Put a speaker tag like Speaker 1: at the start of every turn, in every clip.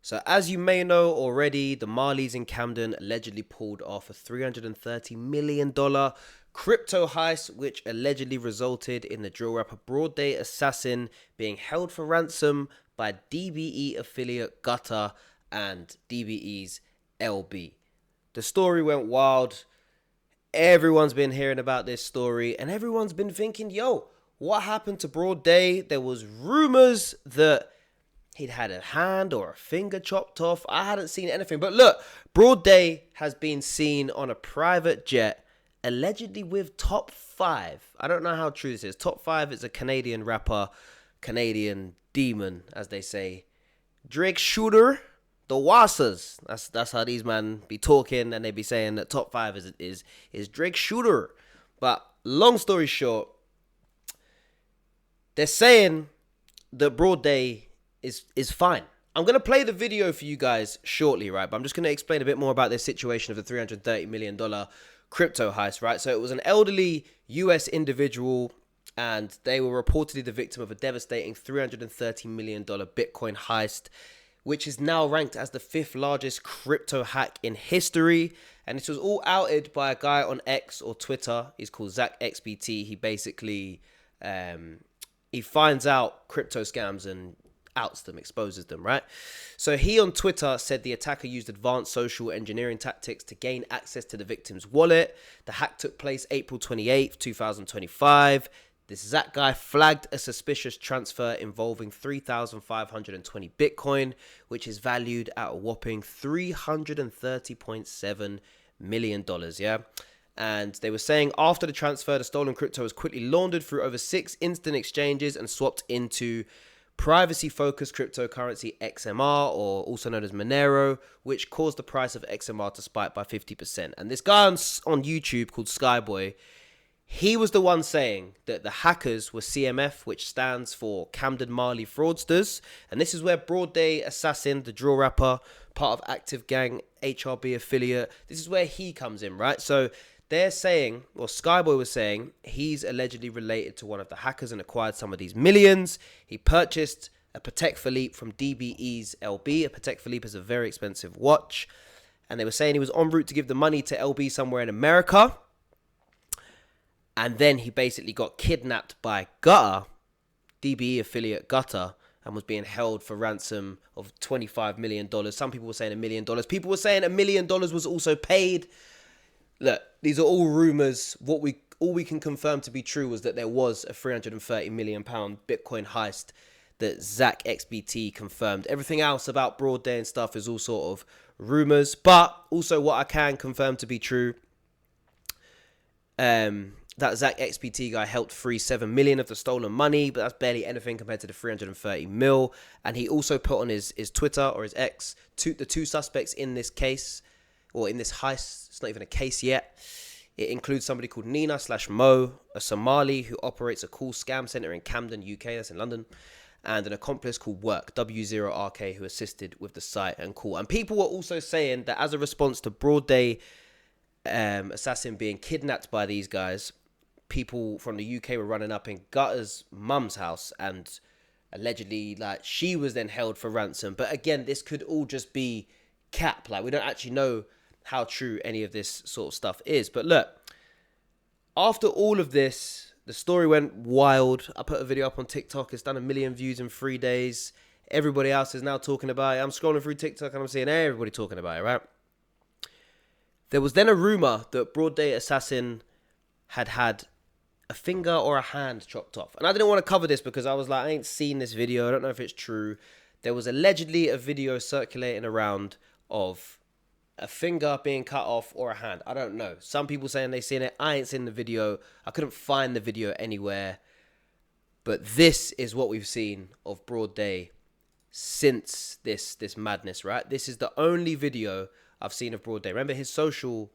Speaker 1: So as you may know already, the Malis in Camden allegedly pulled off a $330 million crypto heist, which allegedly resulted in the drill rapper Broadday Assassin being held for ransom by DBE affiliate Gutter and DBE's LB. The story went wild. Everyone's been hearing about this story and everyone's been thinking, yo, what happened to Broadday? There was rumors that he'd had a hand or a finger chopped off. I hadn't seen anything. But look, Broadday has been seen on a private jet, allegedly with Top 5. I don't know how true this is. Top 5 is a Canadian rapper, Canadian demon, as they say. Drake Shooter, the Wassers. That's how these men be talking, and they be saying that Top 5 is Drake Shooter. But long story short, they're saying that Broadday is fine. I'm going to play the video for you guys shortly, right? But I'm just going to explain a bit more about this situation of the $330 million crypto heist, right? So it was an elderly US individual, and they were reportedly the victim of a devastating $330 million Bitcoin heist, which is now ranked as the 5th largest crypto hack in history. And this was all outed by a guy on X or Twitter. He's called ZachXBT. He basically, he finds out crypto scams and outs them, exposes them, right? So he on Twitter said the attacker used advanced social engineering tactics to gain access to the victim's wallet. The hack took place April 28th, 2025. This Zach guy flagged a suspicious transfer involving 3,520 Bitcoin, which is valued at a whopping $330.7 million, yeah? And they were saying after the transfer, the stolen crypto was quickly laundered through over 6 instant exchanges and swapped into privacy-focused cryptocurrency XMR, or also known as Monero, which caused the price of XMR to spike by 50%. And this guy on YouTube called Skyboy, he was the one saying that the hackers were CMF, which stands for Camden Mali Fraudsters. And this is where Broadday Assassin, the drill rapper, part of Active Gang, HRB affiliate, this is where he comes in, right? So they're saying, or Skyboy was saying, he's allegedly related to one of the hackers and acquired some of these millions. He purchased a Patek Philippe from DBE's LB. A Patek Philippe is a very expensive watch. And they were saying he was en route to give the money to LB somewhere in America. And then he basically got kidnapped by Gutter, DBE affiliate Gutter, and was being held for ransom of $25 million. Some people were saying $1 million. People were saying $1 million was also paid. Look, these are all rumors. All we can confirm to be true was that there was a £330 million Bitcoin heist that ZachXBT confirmed. Everything else about Broadday and stuff is all sort of rumors. But also what I can confirm to be true, that ZachXBT guy helped free 7 million of the stolen money, but that's barely anything compared to the 330 mil. And he also put on his Twitter or his X, the 2 suspects in this case, or in this heist. It's not even a case yet. It includes somebody called Nina/Mo, a Somali who operates a call scam center in Camden, UK, that's in London, and an accomplice called Work, W0RK, who assisted with the site and call. And people were also saying that as a response to Broadday Assassin being kidnapped by these guys, people from the UK were running up in Gutter's mum's house, and allegedly, like, she was then held for ransom. But again, this could all just be cap. Like, we don't actually know how true any of this sort of stuff is. But look, after all of this, the story went wild. I put a video up on TikTok. It's done 1 million views in 3 days. Everybody else is now talking about it. I'm scrolling through TikTok and I'm seeing everybody talking about it, right? There was then a rumor that Broadday Assassin had a finger or a hand chopped off. And I didn't want to cover this because I was like, I ain't seen this video. I don't know if it's true. There was allegedly a video circulating around of a finger being cut off or a hand. I don't know. Some people saying they seen it. I ain't seen the video. I couldn't find the video anywhere. But this is what we've seen of Broadday since this madness, right? This is the only video I've seen of Broadday. Remember, his social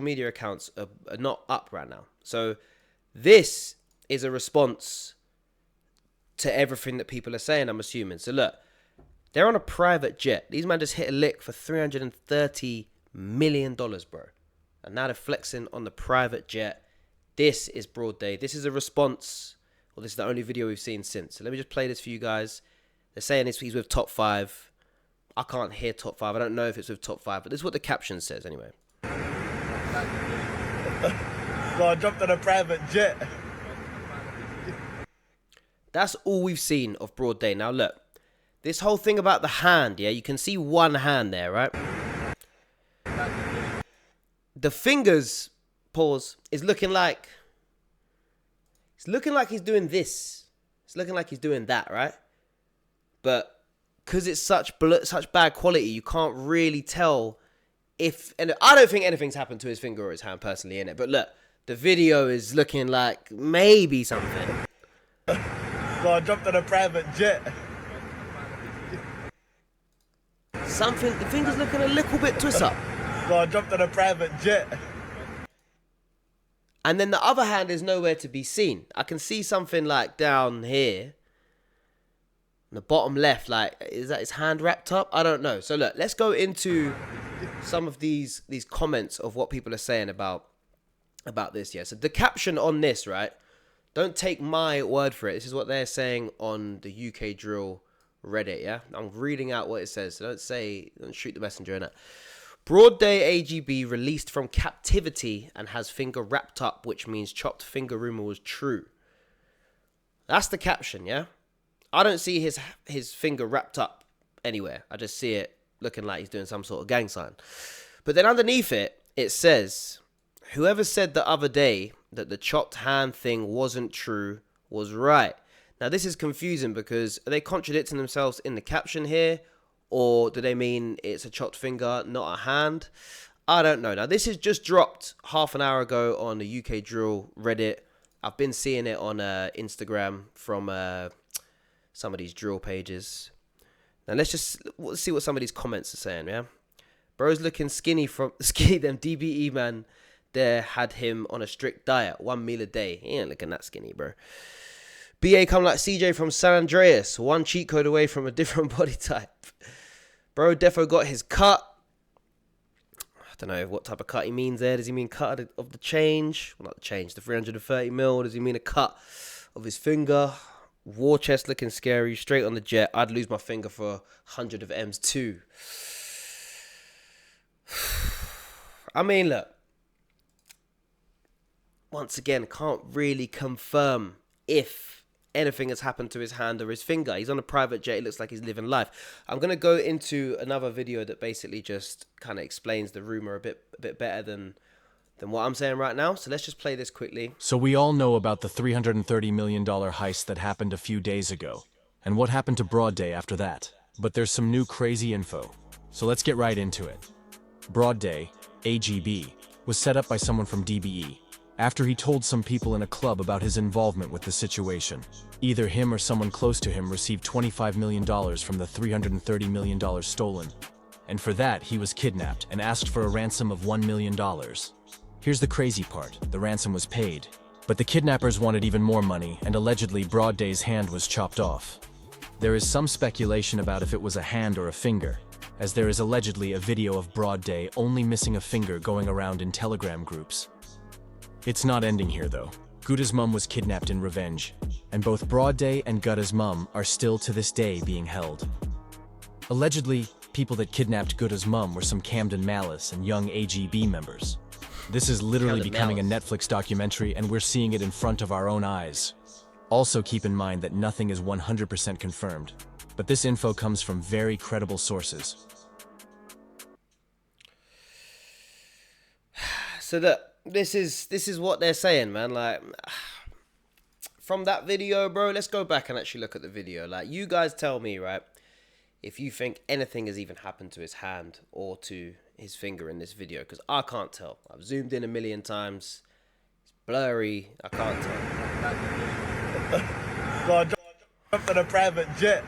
Speaker 1: media accounts are not up right now. So this is a response to everything that people are saying, I'm assuming. So look, they're on a private jet. These men just hit a lick for $330 million, bro. And now they're flexing on the private jet. This is Broadday. This is a response. Well, this is the only video we've seen since. So let me just play this for you guys. They're saying he's with Top 5. I can't hear top 5. I don't know if it's with top 5, but this is what the caption says anyway.
Speaker 2: So I jumped on a private jet.
Speaker 1: That's all we've seen of Broadday. Now look, this whole thing about the hand, yeah, you can see one hand there, right? The fingers, pause, is looking like... It's looking like he's doing this. It's looking like he's doing that, right? But because it's such bad quality, you can't really tell if... And I don't think anything's happened to his finger or his hand personally in it. But look, the video is looking like maybe something.
Speaker 2: So I jumped on a private jet.
Speaker 1: Something, the finger's looking a little bit twist up.
Speaker 2: So I jumped on a private jet.
Speaker 1: And then the other hand is nowhere to be seen. I can see something like down here. In the bottom left, like, is that his hand wrapped up? I don't know. So look, let's go into some of these comments of what people are saying about this. Yeah. So the caption on this, right? Don't take my word for it. This is what they're saying on the UK Drill Reddit. Yeah. I'm reading out what it says. So don't shoot the messenger in it. Broadday AGB released from captivity and has finger wrapped up, which means chopped finger rumor was true. That's the caption, yeah? I don't see his finger wrapped up anywhere. I just see it looking like he's doing some sort of gang sign. But then underneath it, it says, whoever said the other day that the chopped hand thing wasn't true was right. Now, this is confusing because are they contradicting themselves in the caption here? Or do they mean it's a chopped finger, not a hand? I don't know. Now, this is just dropped half an hour ago on the UK Drill Reddit. I've been seeing it on Instagram from some of these drill pages. Now, let's see what some of these comments are saying, yeah? Bro's looking skinny. Them DBE man there had him on a strict diet, 1 meal a day. He ain't looking that skinny, bro. BA come like CJ from San Andreas, one cheat code away from a different body type. Bro defo got his cut. I don't know what type of cut he means there. Does he mean cut of the change? Well, not the change, the 330 mil. Does he mean a cut of his finger? War chest looking scary, straight on the jet. I'd lose my finger for 100 of M's too. I mean, look. Once again, can't really confirm if anything has happened to his hand or his finger. He's on a private jet. It looks like he's living life. I'm going to go into another video that basically just kind of explains the rumor a bit better than what I'm saying right now. So let's just play this quickly.
Speaker 3: So we all know about the $330 million heist that happened a few days ago, and what happened to Broadday after that. But there's some new crazy info. So let's get right into it. Broadday, AGB, was set up by someone from DBE, after he told some people in a club about his involvement with the situation. Either him or someone close to him received $25 million from the $330 million stolen. And for that, he was kidnapped and asked for a ransom of $1 million. Here's the crazy part, the ransom was paid. But the kidnappers wanted even more money, and allegedly Broadday's hand was chopped off. There is some speculation about if it was a hand or a finger, as there is allegedly a video of Broadday only missing a finger going around in Telegram groups. It's not ending here though. Gutta's mum was kidnapped in revenge, and both Broadday and Gutta's mum are still to this day being held. Allegedly, people that kidnapped Gutta's mum were some Camden Mali and young AGB members. This is literally becoming a Netflix documentary, and we're seeing it in front of our own eyes. Also keep in mind that nothing is 100% confirmed, but this info comes from very credible sources.
Speaker 1: So that this is what they're saying, man. Like, from that video, bro, let's go back and actually look at the video. Like, you guys tell me, right, if you think anything has even happened to his hand or to his finger in this video, because I can't tell. I've zoomed in a million times. It's blurry. I can't tell.
Speaker 2: So I jumped on a private jet.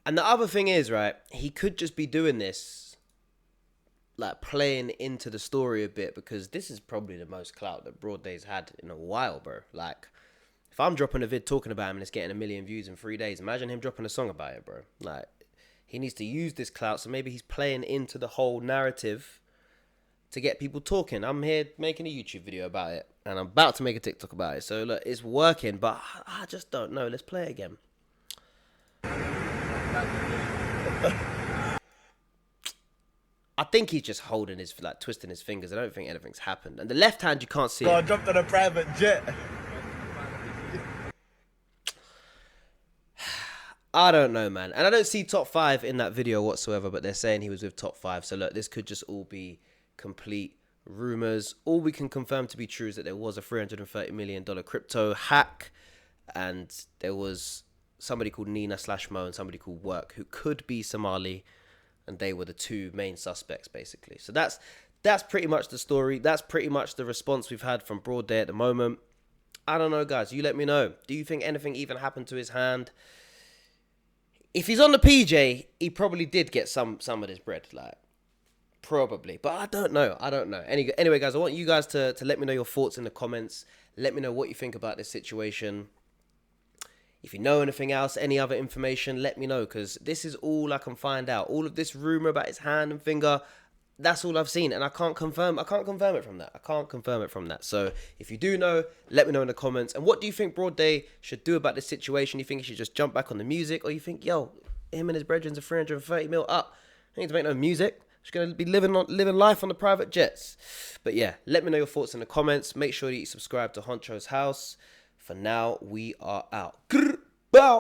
Speaker 1: And the other thing is, right, he could just be doing this, like, playing into the story a bit, because this is probably the most clout that Broadday's had in a while, bro. Like, if I'm dropping a vid talking about him and it's getting 1 million views in 3 days, imagine him dropping a song about it, bro. Like, he needs to use this clout, so maybe he's playing into the whole narrative to get people talking. I'm here making a YouTube video about it, and I'm about to make a TikTok about it. So, look, it's working, but I just don't know. Let's play it again. I think he's just holding his, like, twisting his fingers. I don't think anything's happened. And the left hand, you can't see
Speaker 2: So I
Speaker 1: it.
Speaker 2: jumped on a private jet.
Speaker 1: I don't know, man. And I don't see top 5 in that video whatsoever, but they're saying he was with top 5. So look, this could just all be complete rumors. All we can confirm to be true is that there was a $330 million crypto hack, and there was somebody called Nina/Mo and somebody called Work who could be Somali, and they were the 2 main suspects, basically. So that's pretty much the story. That's pretty much the response we've had from Broadday at the moment. I don't know, guys. You let me know. Do you think anything even happened to his hand? If he's on the PJ, he probably did get some of this bread, like, probably. But I don't know. Anyway, guys, I want you guys to let me know your thoughts in the comments. Let me know what you think about this situation. If you know anything else, any other information, let me know, because this is all I can find out. All of this rumor about his hand and finger, that's all I've seen, and I can't confirm it from that. So if you do know, let me know in the comments. And what do you think Broadday should do about this situation? You think he should just jump back on the music, or you think, yo, him and his brethren are 330 mil up, I need to make no music, just gonna be living life on the private jets? But yeah, let me know your thoughts in the comments. Make sure that you subscribe to Honcho's House. For now, we are out. Bow.